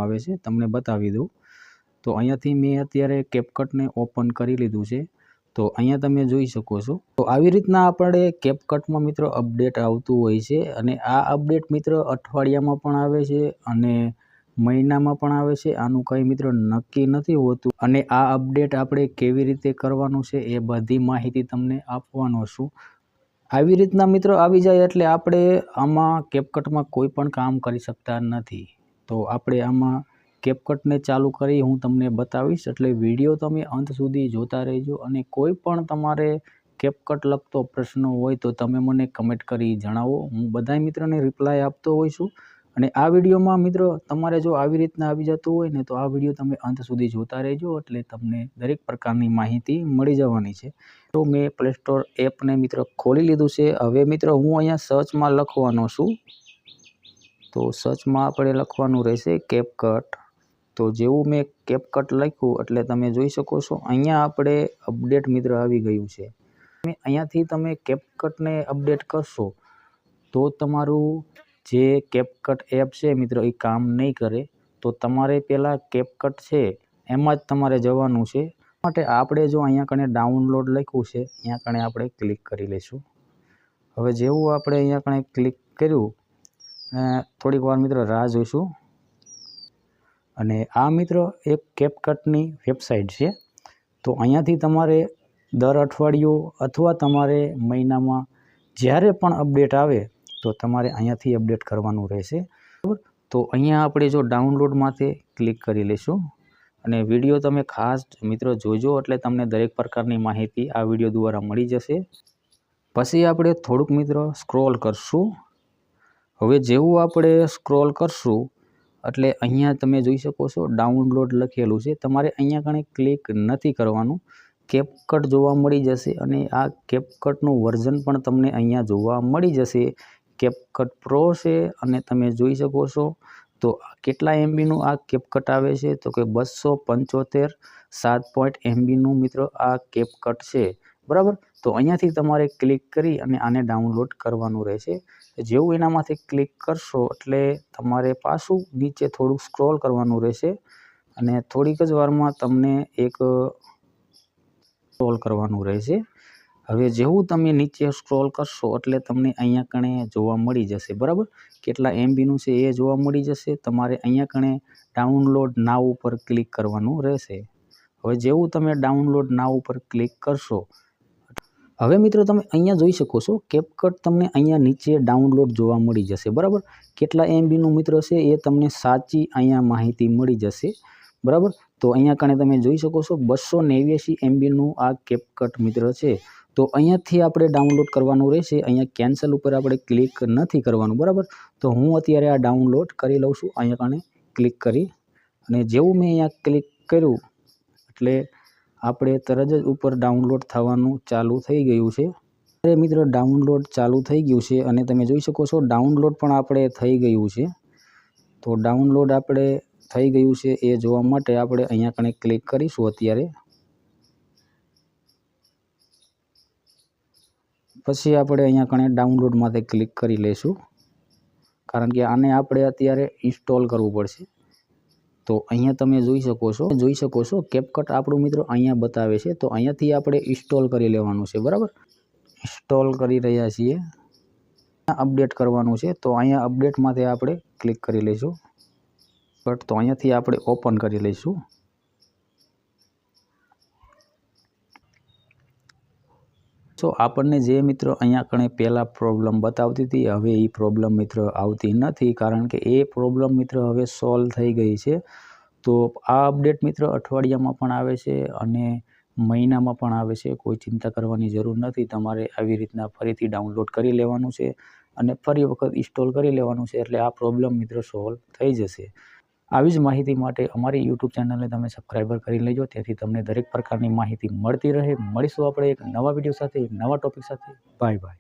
આવે છે તમને બતાવી દઉં। તો અહીંયાથી મેં અત્યારે કેપકટને ઓપન કરી લીધું છે। તો અહીંયા તમે જોઈ શકો છો। તો આવી રીતના આપણે કેપકટમાં મિત્રો અપડેટ આવતું હોય છે અને આ અપડેટ મિત્રો અઠવાડિયામાં પણ આવે છે અને મહિનામાં પણ આવે છે। આનું કંઈ મિત્રો નક્કી નથી હોતું અને આ અપડેટ આપણે કેવી રીતે કરવાનું છે એ બધી માહિતી તમને આપવાનો છું। આવી રીતના મિત્રો આવી જાય એટલે આપણે આમાં કેપકટમાં કોઈ પણ કામ કરી શકતા નથી। તો આપણે આમાં કેપકટને ચાલુ કરી હું તમને બતાવીશ, એટલે વિડીયો તમે અંત સુધી જોતા રહેજો અને કોઈ પણ તમારે કેપકટ લગતો પ્રશ્ન હોય તો તમે મને કમેન્ટ કરી જણાવો। હું બધા મિત્રોને રિપ્લાય આપતો હોઉં છું અને આ વિડીયોમાં મિત્રો તમારે જો આવી રીતના આવી જતું હોય ને તો આ વિડીયો તમે અંત સુધી જોતા રહેજો એટલે તમને દરેક પ્રકારની માહિતી મળી જવાની છે। તો મેં પ્લે સ્ટોર એપને મિત્રો ખોલી લીધું છે। હવે મિત્રો હું અહીંયા સર્ચમાં લખવાનો છું। તો સર્ચમાં આપણે લખવાનું રહેશે કેપકટ। તો જેવું મેં કેપકટ લખ્યું એટલે તમે જોઈ શકો છો અહીંયા આપણે અપડેટ મિત્ર આવી ગયું છે। અહીંયાથી તમે કેપકટને અપડેટ કરશો તો તમારું જે કેપકટ એપ છે મિત્રો એ કામ નહીં કરે। તો તમારે પહેલાં કેપકટ છે એમાં જ તમારે જવાનું છે। માટે આપણે જો અહીંયા કણે ડાઉનલોડ લખ્યું છે અહીંયા કણે આપણે ક્લિક કરી લઈશું। હવે જેવું આપણે અહીંયા કણે ક્લિક કર્યું થોડીક વાર મિત્રો રાહ જોઈશું। અને આ મિત્રો એક કેપકટની વેબસાઇટ છે। તો અહીંયાથી તમારે દર અઠવાડિયું અથવા તમારે મહિનામાં જ્યારે પણ અપડેટ આવે તો તમારે અહીંયાથી અપડેટ કરવાનું રહેશે, બરાબર। તો અહીંયા આપણે જો ડાઉનલોડમાંથી ક્લિક કરી લઈશું અને વિડીયો તમે ખાસ મિત્રો જોજો એટલે તમને દરેક પ્રકારની માહિતી આ વિડીયો દ્વારા મળી જશે। પછી આપણે થોડુંક મિત્રો સ્ક્રોલ કરશું। હવે જેવું આપણે સ્ક્રોલ કરશું એટલે અહીંયા તમે જોઈ શકો છો ડાઉનલોડ લખેલું છે। તમારે અહીંયા કણે ક્લિક નથી કરવાનું, કેપકટ જોવા મળી જશે અને આ કેપકટનું વર્ઝન પણ તમને અહીંયા જોવા મળી જશે। કેપકટ પ્રો છે અને તમે જોઈ શકો છો તો કેટલા MBનું આ કેપકટ આવે છે તો કે 275 7 MBનું મિત્રો આ કેપકટ છે, બરાબર। તો અહીંયાથી તમારે ક્લિક કરી અને આને ડાઉનલોડ કરવાનું રહેશે। જેવું એનામાંથી ક્લિક કરશો એટલે તમારે પાછું નીચે થોડુંક સ્ક્રોલ કરવાનું રહેશે અને થોડીક જ વારમાં તમને એક સ્ક્રોલ કરવાનું રહેશે। હવે જેવું તમે નીચે સ્ક્રોલ કરશો એટલે તમને અહીંયા કણે જોવા મળી જશે, બરાબર। કેટલા MBનું છે એ જોવા મળી જશે। તમારે અહીંયા કણે ડાઉનલોડ નાવ ઉપર ક્લિક કરવાનું રહેશે। હવે જેવું તમે ડાઉનલોડ નાવ ઉપર ક્લિક કરશો હવે મિત્રો તમે અહીંયા જોઈ શકો છો કેપકટ તમને અહીંયા નીચે ડાઉનલોડ જોવા મળી જશે, બરાબર। કેટલા MBનું મિત્ર છે એ તમને સાચી અહીંયા માહિતી મળી જશે, બરાબર। તો અહીંયા કણે તમે જોઈ શકો છો 289 MBનું આ કેપકટ મિત્ર છે। તો અહીંયાથી આપણે ડાઉનલોડ કરવાનું રહેશે। અહીંયા કેન્સલ ઉપર આપણે ક્લિક નથી કરવાનું, બરાબર। તો હું અત્યારે આ ડાઉનલોડ કરી લઉં છું અહીંયા કણે ક્લિક કરી અને જેવું મેં અહીંયા ક્લિક કર્યું એટલે આપણે તરત જ ઉપર ડાઉનલોડ થવાનું ચાલુ થઈ ગયું છે। અરે મિત્રો ડાઉનલોડ ચાલુ થઈ ગયું છે અને તમે જોઈ શકો છો ડાઉનલોડ પણ આપણે થઈ ગયું છે। તો ડાઉનલોડ આપણે થઈ ગયું છે એ જોવા માટે આપણે અહીંયા કણે ક્લિક કરીશું અત્યારે। પછી આપણે અહીંયા કણે ડાઉનલોડમાંથી ક્લિક કરી લઈશું કારણ કે આને આપણે અત્યારે ઇન્સ્ટોલ કરવું પડશે। તો અહીંયા તમે જોઈ શકો છો કેપકટ આપણું મિત્રો અહીંયા બતાવે છે। તો અહીંયાથી આપણે ઇન્સ્ટોલ કરી લેવાનું છે, બરાબર। ઇન્સ્ટોલ કરી રહ્યા છીએ, અપડેટ કરવાનું છે। તો અહીંયા અપડેટમાંથી આપણે ક્લિક કરી લઈશું તો અહીંયાથી આપણે ઓપન કરી લઈશું। તો આપણને જે મિત્રો અહીંયા કણે પહેલાં પ્રોબ્લેમ બતાવતી હતી હવે એ પ્રોબ્લેમ મિત્રો આવતી નથી કારણ કે એ પ્રોબ્લેમ મિત્રો હવે સોલ્વ થઈ ગઈ છે। તો આ અપડેટ મિત્રો અઠવાડિયામાં પણ આવે છે અને મહિનામાં પણ આવે છે, કોઈ ચિંતા કરવાની જરૂર નથી। તમારે આવી રીતના ફરીથી ડાઉનલોડ કરી લેવાનું છે અને ફરી વખત ઇન્સ્ટોલ કરી લેવાનું છે એટલે આ પ્રોબ્લેમ મિત્રો સોલ્વ થઈ જશે। આવી જ માહિતી માટે અમારી YouTube ચેનલને તમે સબસ્ક્રાઈબર કરી લેજો તેથી તમને દરેક પ્રકારની માહિતી મળતી રહે। મળીશું આપણે એક નવા વિડીયો સાથે, નવા ટોપિક સાથે। Bye bye.